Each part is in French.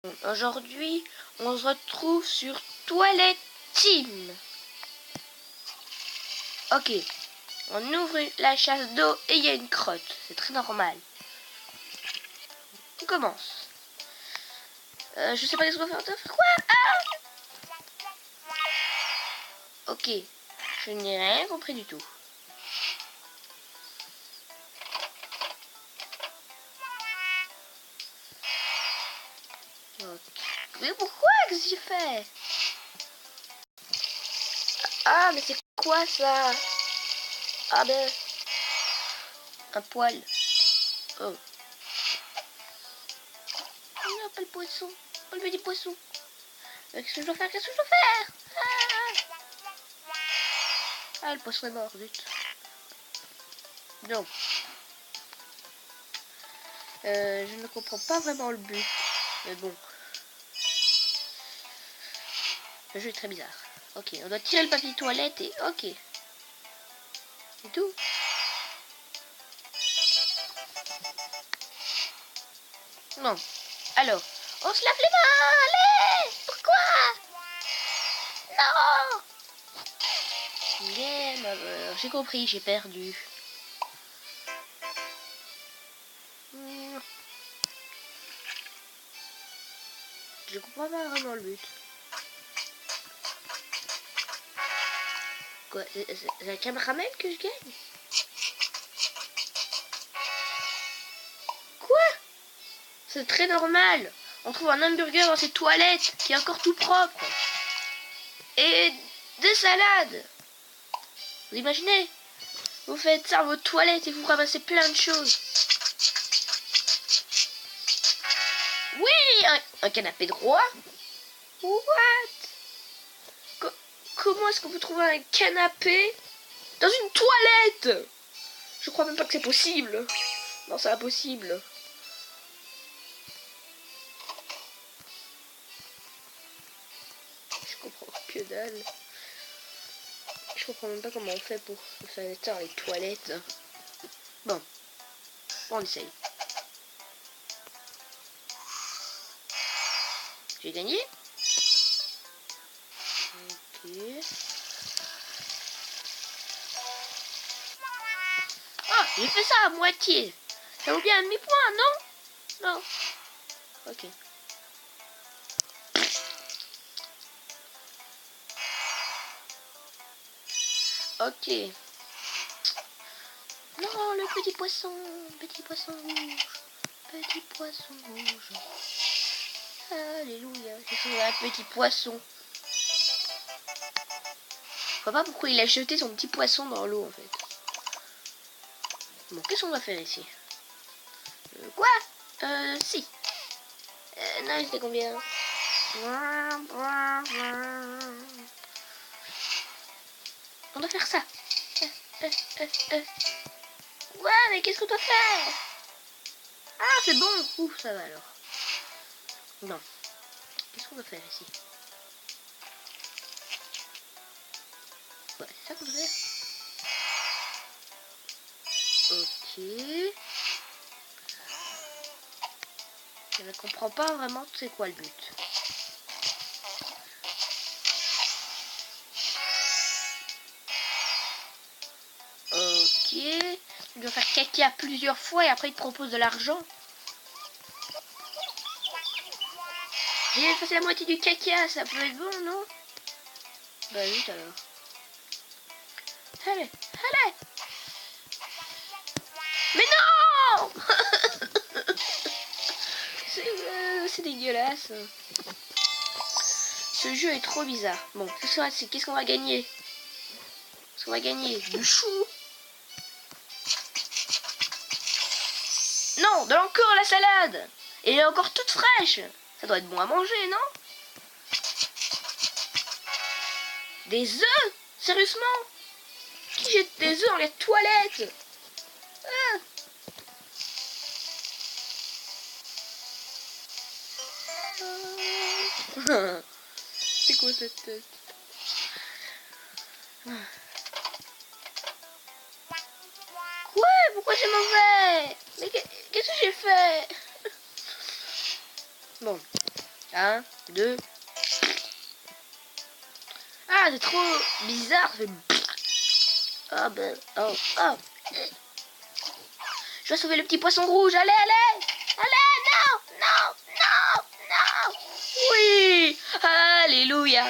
Aujourd'hui, on se retrouve sur Toilette Team. Ok, on ouvre la chasse d'eau et il y a une crotte. C'est très normal. On commence. Je sais pas qu'est-ce qu'on va faire. Quoi? Ok, je n'ai rien compris du tout. Okay. Mais pourquoi? Qu'est-ce que j'ai fait? Ah, mais c'est quoi ça? Ah ben, un poil. Oh. Non, pas le poisson. Pas le petit poisson. Qu'est-ce que je dois faire? Qu'est-ce que je dois faire? Ah, le poisson est mort, zut. Non. Je ne comprends pas vraiment le but. Mais bon. Le jeu est très bizarre. Ok, on doit tirer le papier toilette et... Ok. C'est tout. Non. Alors, on se lave les mains. Allez. Pourquoi? Non. Game over. J'ai compris, j'ai perdu. Je comprends pas vraiment le but. Quoi? C'est la caméraman que je gagne? Quoi? C'est très normal. On trouve un hamburger dans ses toilettes qui est encore tout propre. Et des salades. Vous imaginez? Vous faites ça dans votre toilette et vous ramassez plein de choses. Oui, un canapé droit. What? Comment est-ce qu'on peut trouver un canapé dans une toilette? Je crois même pas que c'est possible. Non, c'est impossible. Je comprends que dalle. Je comprends même pas comment on fait pour faire ça dans les toilettes. Bon, on essaye. J'ai gagné. Ok. Ah, j'ai fait ça à moitié. Ça vaut bien un demi-point, non? Non. Ok. Ok. Non, le petit poisson rouge. Petit poisson rouge. Alléluia. J'ai trouvé un petit poisson. Je vois pas pourquoi il a jeté son petit poisson dans l'eau en fait. Bon, qu'est-ce qu'on va faire ici? Quoi? Si. Non, c'était combien? On doit faire ça. Ouais, mais qu'est-ce qu'on doit faire? Ah, c'est bon. Ouf, ça va alors. Non. Qu'est-ce qu'on doit faire ici? Ouais, c'est ça qu'on doit faire. Ok. Je ne comprends pas vraiment c'est quoi le but. Ok. Il doit faire caca plusieurs fois et après il te propose de l'argent. J'ai effacé la moitié du caca, ça peut être bon, non? Bah vite alors. Allez, allez! Mais non! C'est dégueulasse. Ce jeu est trop bizarre. Bon, qu'est-ce qu'on va gagner? Qu'est-ce qu'on va gagner? Du chou? Non, de encore la salade! Et elle est encore toute fraîche! Ça doit être bon à manger, non? Des œufs? Sérieusement? Qui jette des œufs dans les toilettes? Ah. C'est quoi cette tête? Quoi? Pourquoi c'est mauvais? Mais qu'est-ce que j'ai fait? Bon. 1, 2. Ah, c'est trop bizarre. Oh, ben, oh, oh. Je dois sauver le petit poisson rouge. Allez, allez. Allez, non, non, non, non. Oui, alléluia.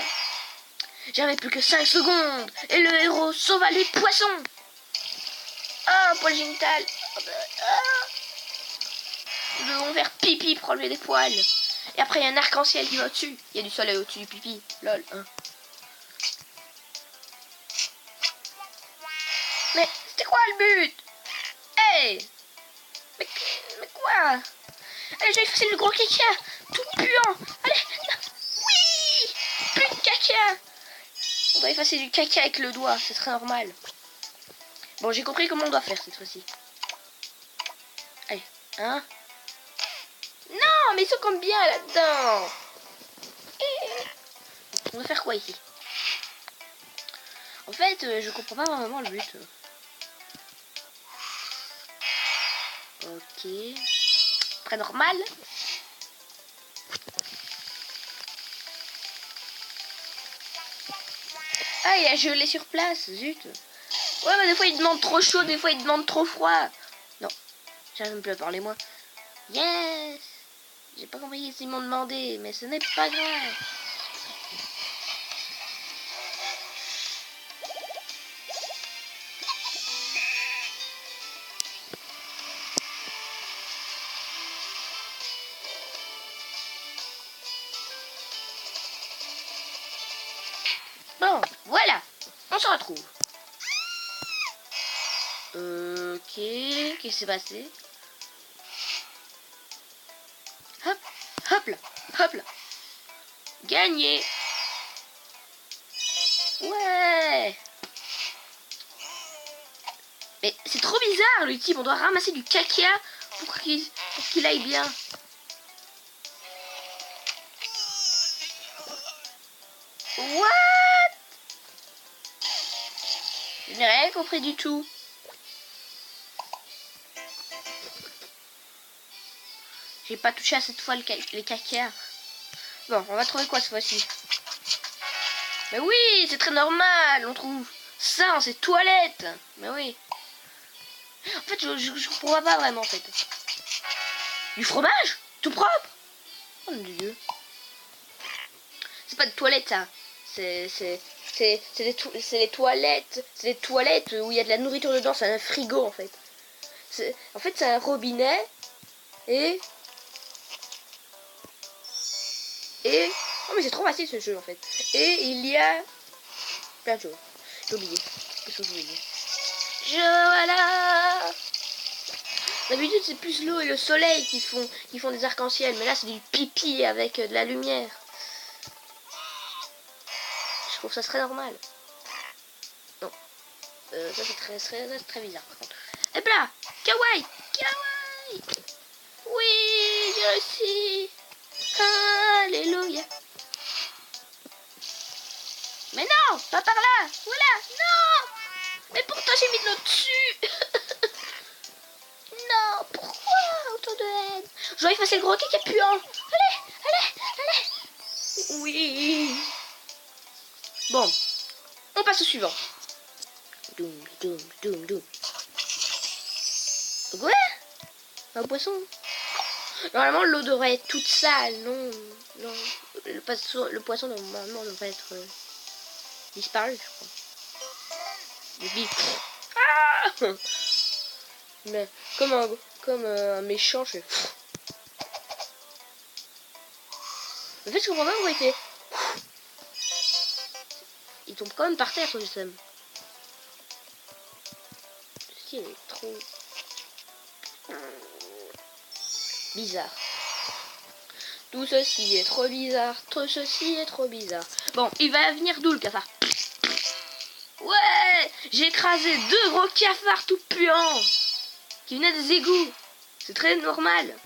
J'avais plus que 5 secondes. Et le héros sauva les poissons. Ah, poil génital. Nous devons faire pipi pour enlever des poils. Et après, il y a un arc-en-ciel qui va au-dessus. Il y a du soleil au-dessus du pipi. Lol. Hein. Mais c'était quoi le but? Hey, mais quoi? Allez, j'ai effacé le gros caca. Tout puant. Allez. Oui. Plus de caca. On doit effacer du caca avec le doigt. C'est très normal. Bon, j'ai compris comment on doit faire cette fois-ci. Allez. Hein? Non, mais ils sont comme bien là-dedans. On va faire quoi ici? En fait, je comprends pas vraiment le but. Ok. Très normal. Ah, il a gelé sur place, zut. Ouais, mais des fois il demande trop chaud, des fois il demande trop froid. Non, j'arrive même plus à parler moi. Yes. J'ai pas compris ce qu'ils m'ont demandé, mais ce n'est pas grave. Bon, voilà, on se retrouve. Ok, qu'est-ce qui s'est passé? Hop, hop là, hop là. Gagné. Ouais. Mais c'est trop bizarre le type, on doit ramasser du caca pour qu'il aille bien. What? Je n'ai rien compris du tout. J'ai pas touché à cette fois les caca. Bon, on va trouver quoi cette fois-ci? Mais oui, c'est très normal, on trouve ça dans ces toilettes. Mais oui. En fait, je comprends pas vraiment en fait. Du fromage? Tout propre? Oh mon dieu. C'est pas de toilettes ça. C'est les toilettes. C'est les toilettes où il y a de la nourriture dedans. C'est un frigo en fait. En fait, c'est un robinet. Et... Oh mais c'est trop facile ce jeu en fait. Et il y a... plein de choses. J'ai oublié. Qu'est-ce que j'ai oublié? Voilà. D'habitude c'est plus l'eau et le soleil qui font des arcs-en-ciel. Mais là c'est du pipi avec de la lumière. Je trouve ça très normal. Non. Ça c'est très bizarre par contre. Et là, kawaii, kawaii. Oui, j'ai réussi. Alléluia. Mais non, pas par là. Voilà, non. Mais pourtant j'ai mis de l'eau dessus. Non, pourquoi autant de haine? Je dois effacer le gros caca puant. Allez, allez, allez. Oui. Bon, on passe au suivant. Doum, doum, doum, doum. Ouais, un poisson. Normalement, l'eau devrait être toute sale, non, non. Le poisson normalement devrait être disparu, je crois. Ah. Mais comme un méchant, je fais. En fait, je comprends pas pourquoi il fait. Il tombe quand même par terre, son système. Ceci est trop bizarre. Tout ceci est trop bizarre. Tout ceci est trop bizarre. Bon, il va venir d'où le cafard? Ouais, j'ai écrasé 2 gros cafards tout puants qui venaient des égouts. C'est très normal.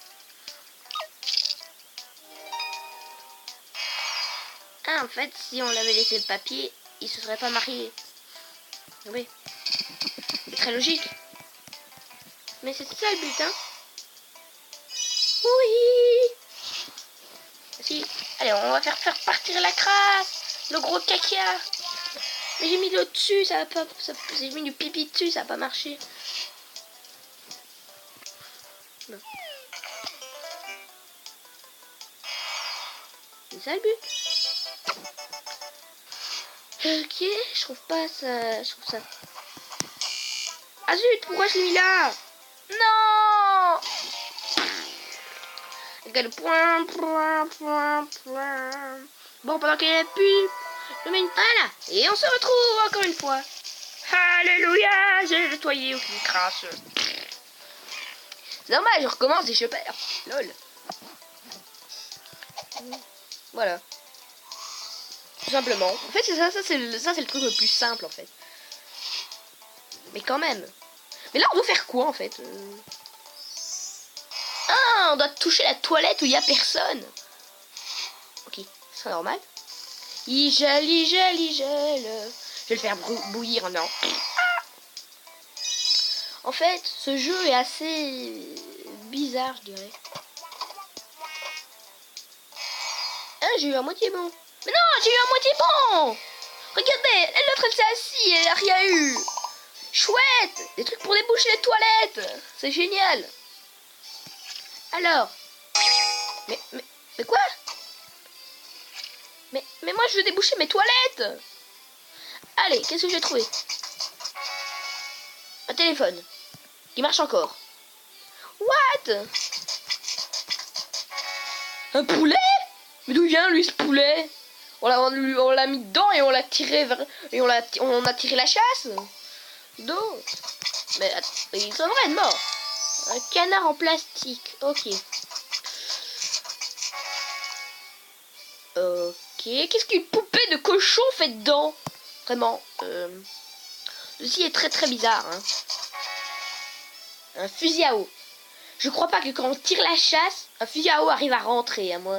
Ah, en fait, si on avait laissé le papier, il se serait pas marié. Oui. C'est très logique. Mais c'est ça le but, hein? Oui. Si. Allez, on va faire partir la crasse. Le gros caca. Mais j'ai mis l'eau dessus, ça va pas. J'ai mis du pipi dessus, ça va pas marcher. Non. C'est ça le but. Ok, je trouve pas ça. Je trouve ça. Ah zut, pourquoi je l'ai mis là? Non! Quel point. Bon, pendant qu'il n'y a plus, je mets une là. Et on se retrouve encore une fois. Alléluia, j'ai nettoyé aucune crasse. C'est normal, je recommence et je perds. Lol. Voilà. Tout simplement. En fait, c'est ça c'est le truc le plus simple en fait. Mais quand même. Mais là, on doit faire quoi en fait? Ah, on doit toucher la toilette où il n'y a personne. Ok, c'est normal. Il gèle, il gèle, il gèle. Je vais le faire bouillir, non. En fait, ce jeu est assez bizarre, je dirais. Ah, j'ai eu à moitié bon. Mais non, j'ai eu à moitié bon. Regardez, l'autre elle s'est assise et elle a rien eu. Chouette, des trucs pour déboucher les toilettes. C'est génial. Alors, mais quoi? Mais moi je veux déboucher mes toilettes. Allez, qu'est-ce que j'ai trouvé? Un téléphone qui marche encore. What? Un poulet? Mais d'où vient lui ce poulet? On l'a mis dedans et on l'a tiré vers, et on a tiré la chasse. Donc, mais il devrait être mort. Un canard en plastique. Ok. Ok. Qu'est-ce qu'une poupée de cochon fait dedans? Vraiment. Ceci est très très bizarre. Hein. Un fusil à eau. Je crois pas que quand on tire la chasse, un fusil à eau arrive à rentrer. À moi,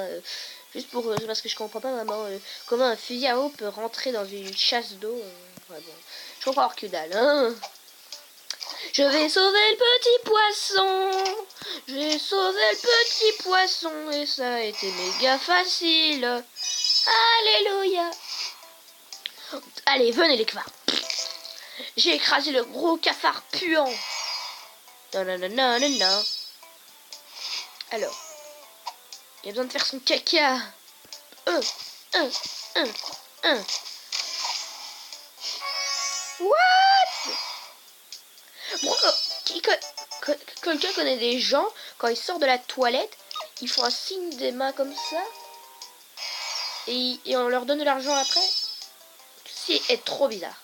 juste pour parce que je comprends pas vraiment comment un fusil à eau peut rentrer dans une chasse d'eau. Ouais, bon. Je comprends que dalle. Hein. Je vais sauver le petit poisson. J'ai sauvé le petit poisson et ça a été méga facile. Alléluia. Allez, venez les cafards. J'ai écrasé le gros cafard puant. Non, non, non, non, non, non. Alors, il y a besoin de faire son caca. What? Pourquoi quelqu'un connaît des gens, quand ils sortent de la toilette, ils font un signe des mains comme ça et on leur donne de l'argent après? C'est trop bizarre.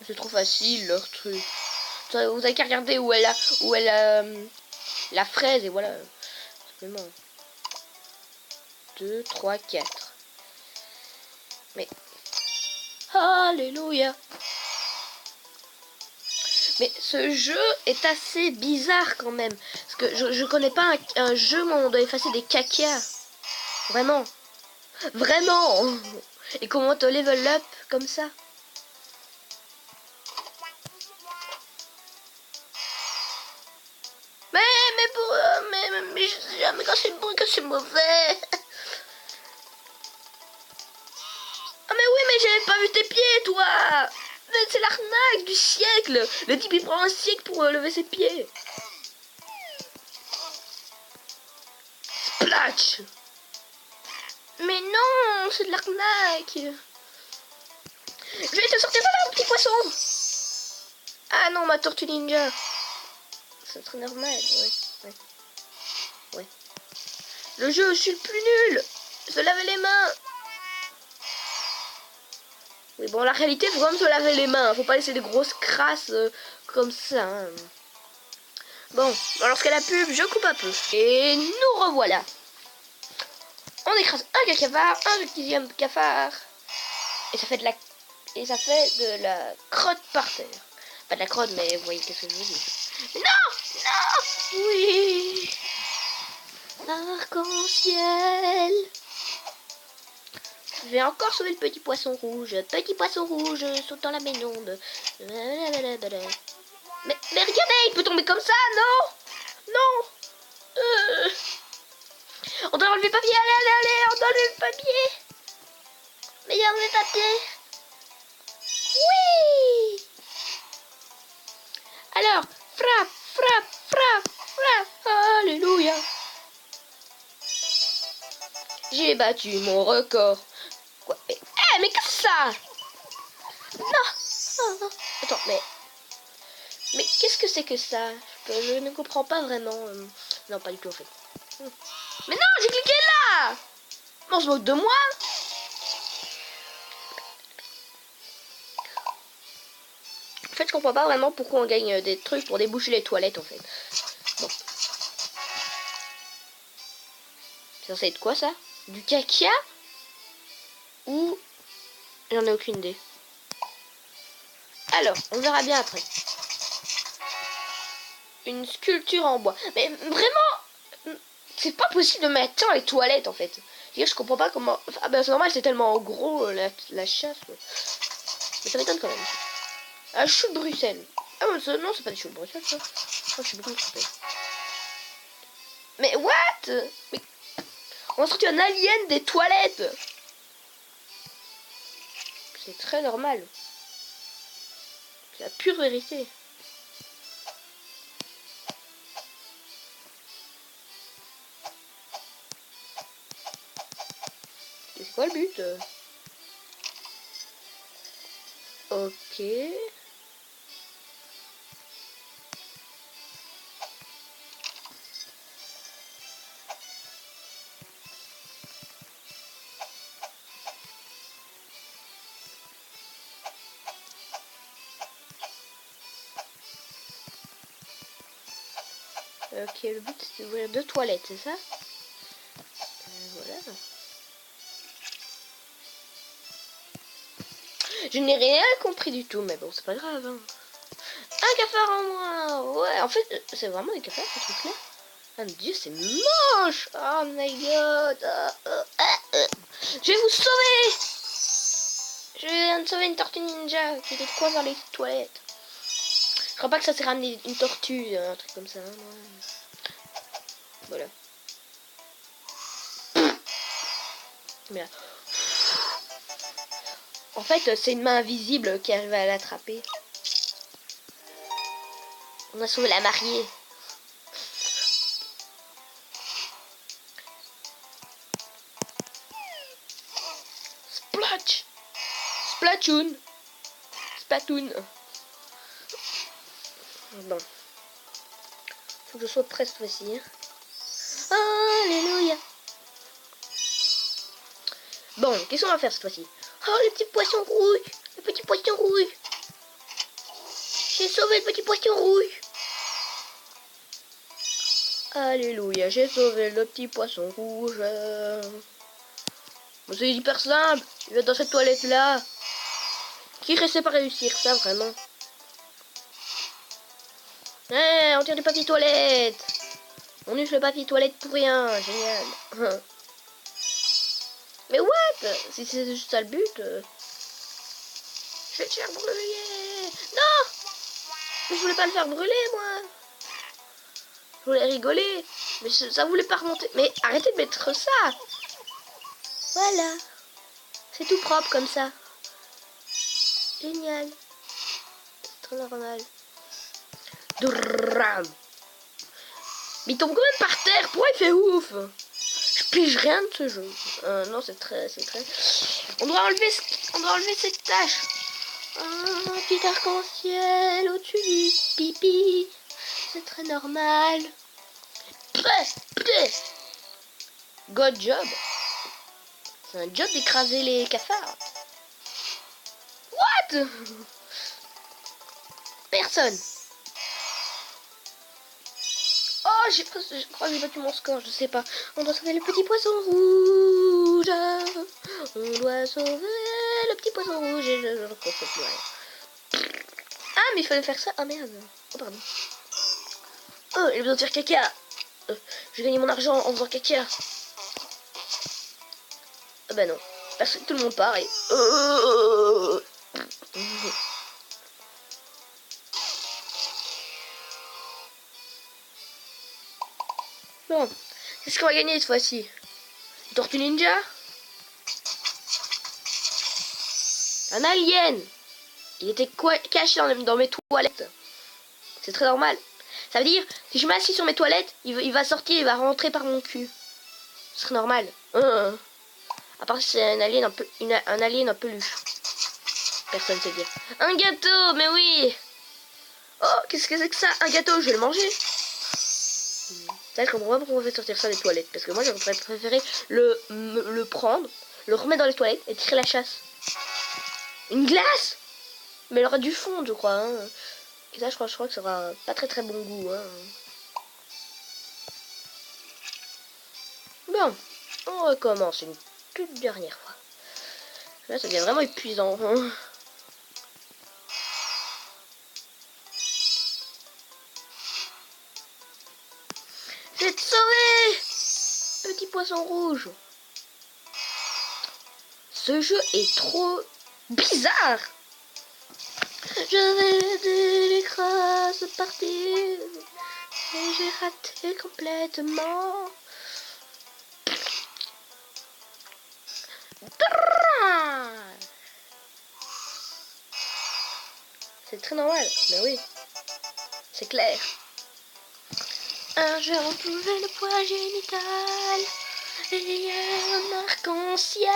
C'est trop facile leur truc. Vous avez qu'à regarder où elle a la fraise et voilà. Simplement. 2, 3, 4. Mais alléluia. Mais ce jeu est assez bizarre quand même. Parce que je connais pas un jeu où on doit effacer des cacas. Vraiment. Vraiment. Et comment te level up comme ça? Mais je sais jamais quand c'est bon, quand c'est mauvais. Ah mais oui, mais j'avais pas vu tes pieds, toi. C'est l'arnaque du siècle. Le type il prend un siècle pour lever ses pieds. Splatch. Mais non, c'est de l'arnaque. Je vais te sortir de là, petit poisson. Ah non, ma tortue ninja. C'est très normal, ouais. Le jeu, je suis le plus nul. Se laver les mains. Oui, bon, la réalité, faut quand même se laver les mains. Faut pas laisser des grosses crasses comme ça. Hein. Bon, lorsqu'à la pub, je coupe un peu. Et nous revoilà. On écrase un cafard, un deuxième cafard. Et ça fait de la crotte par terre. Pas de la crotte, mais vous voyez qu'est-ce que je veux dire. Non! Non! Oui! Arc-en-ciel! Je vais encore sauver le petit poisson rouge. Petit poisson rouge, saute dans la baignoire. Mais regardez, il peut tomber comme ça, non? Non! On doit enlever le papier. Allez, on doit enlever le papier. Mais il y a enlevé le papier. Oui. Alors, frappe. Alléluia. J'ai battu mon record. Quoi? Mais qu'est-ce que c'est ça? Non. Attends, mais qu'est-ce que c'est que ça? Je ne comprends pas vraiment. Non, pas du tout en fait. Mais non, j'ai cliqué là. On se moque de moi. En fait, je comprends pas vraiment pourquoi on gagne des trucs pour déboucher les toilettes en fait. Bon. C'est censé être quoi ça? Du caca? Ou... J'en ai aucune idée. Alors, on verra bien après. Une sculpture en bois. Mais vraiment, c'est pas possible de mettre ça dans les toilettes en fait. Je comprends pas comment... Ah ben c'est normal, c'est tellement gros la chasse. Mais ça m'étonne quand même. Un chou de Bruxelles. Ah non, c'est pas des choux de Bruxelles ça. Oh, je suis beaucoup trompée. Mais what? Mais... On a sorti un alien des toilettes. C'est très normal. C'est la pure vérité. C'est quoi le but? Ok. Ok, le but c'est d'ouvrir 2 toilettes, c'est ça? Voilà. Je n'ai rien compris du tout, mais bon, c'est pas grave. Hein. Un cafard en moins. Ouais, en fait, c'est vraiment des cafards, ce truc-là. Ah mon dieu, c'est moche. Oh my god. Je vais vous sauver. Je viens de sauver une tortue ninja qui était coincée dans les toilettes. Je crois pas que ça s'est ramené une tortue, un truc comme ça. Hein, voilà. Mais là. En fait, c'est une main invisible qui arrive à l'attraper. On a sauvé la mariée. Splatch. Splatoon. Splatoon. Bon. Faut que je sois prêt cette fois-ci. Hein. Alléluia. Bon, qu'est-ce qu'on va faire cette fois-ci? Oh, le petit poisson rouge. Le petit poisson rouge. J'ai sauvé le petit poisson rouge. Alléluia, j'ai sauvé le petit poisson rouge. C'est hyper simple. Il va dans cette toilette-là. Qui restait pas réussir ça, vraiment? On tire du papier toilette. On use le papier toilette pour rien. Génial. Mais what? Si c'est juste ça le but. Je vais te faire brûler. Non! Mais je voulais pas le faire brûler, moi. Je voulais rigoler. Mais ça voulait pas remonter. Mais arrêtez de mettre ça. Voilà. C'est tout propre comme ça. Génial. C'est trop normal. Drrrram. Mais il tombe quand même par terre. Pourquoi il fait ouf? Je pige rien de ce jeu. Non, c'est très... On doit enlever cette tache. Un petit arc-en-ciel au-dessus du pipi. C'est très normal. God job. C'est un job d'écraser les cafards. What? Personne. Oh, je crois que j'ai battu mon score, je sais pas. On doit sauver le petit poisson rouge. On doit sauver le petit poisson rouge. Et je comprends plus rien. Ah, mais il fallait faire ça. Ah merde. Oh, pardon. Oh, il a besoin de faire caca. J'ai gagné mon argent en faisant caca. Ah bah non. Parce que tout le monde part et... Bon. Qu'est-ce qu'on va gagner cette fois-ci? Tortue Ninja. Un alien. Il était caché dans mes toilettes. C'est très normal. Ça veut dire, si je m'assis sur mes toilettes, il va sortir, il va rentrer par mon cul. Ce serait normal. À part si c'est un alien un alien en peluche. Personne ne sait dire. Un gâteau, mais oui. Oh, qu'est-ce que c'est que ça? Un gâteau, je vais le manger. Ça, je comprends pas pourquoi on fait sortir ça des toilettes. Parce que moi, j'aurais préféré le prendre, le remettre dans les toilettes et tirer la chasse. Une glace? Mais elle aura du fond, je crois. Hein. Et ça, je crois que ça aura pas très bon goût. Hein. Bon, on recommence une toute dernière fois. Là, ça devient vraiment épuisant. Hein. Je vais te sauver, petit poisson rouge. Ce jeu est trop bizarre. Je vais de l'écrase partir et j'ai raté complètement. C'est très normal, mais oui, c'est clair. Un jour on trouvait le poids génital et un arc-en-ciel.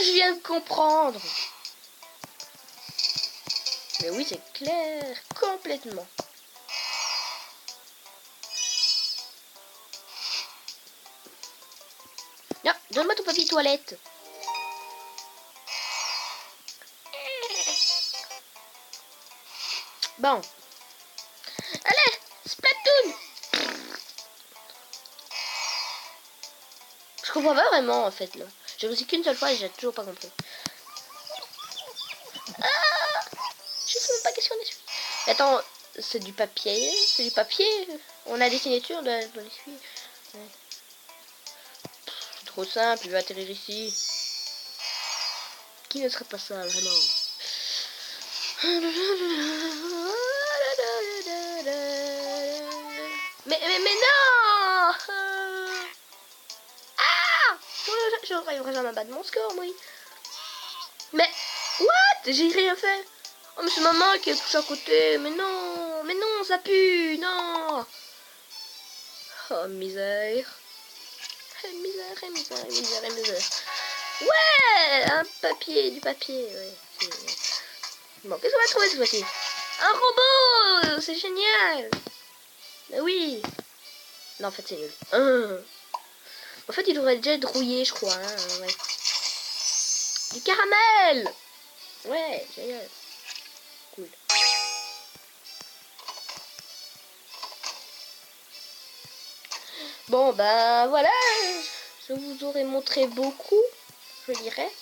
Je viens de comprendre. Mais oui, c'est clair, complètement. Non, donne-moi ton papier toilette. Bon. Allez, Splatoon. Je comprends pas vraiment en fait là. J'ai réussi qu'une seule fois et j'ai toujours pas compris. Je sais même pas qu'est-ce qu'on essuie. Attends, c'est du papier. C'est du papier. On a des signatures dans l'essuie. Ouais. C'est trop simple, il va atterrir ici. Qui ne serait pas ça vraiment? Mais non! J'aurais jamais battre mon score, oui. Mais, what? J'ai rien fait. Oh, mais c'est maman qui est touché à côté. Mais non, ça pue, non. Oh, misère. Misère. Ouais, un papier, du papier, ouais. Bon, qu'est-ce qu'on va trouver cette fois-ci? Un robot, c'est génial. Mais oui. Non, en fait, c'est nul. En fait, il devrait déjà être rouillé, je crois. Hein, ouais. Du caramel. Ouais, génial. Cool. Bon, ben voilà. Je vous aurais montré beaucoup, je dirais,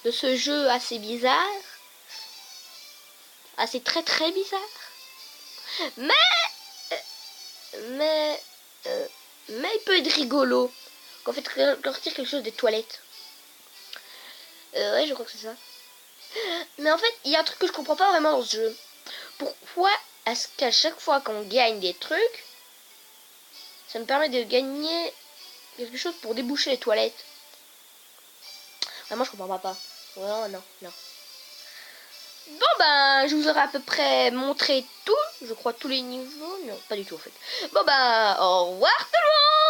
de ce jeu assez bizarre. Assez très bizarre. Mais il peut être rigolo. Qu'en fait, sortir quelque chose des toilettes. Ouais, je crois que c'est ça. Mais en fait, il y a un truc que je comprends pas vraiment dans ce jeu. Pourquoi est-ce qu'à chaque fois qu'on gagne des trucs, ça me permet de gagner quelque chose pour déboucher les toilettes? Vraiment, je comprends pas. Oh, non. Bon, ben, je vous aurai à peu près montré tout. Je crois tous les niveaux. Non, pas du tout, en fait. Bon, ben, au revoir tout le monde!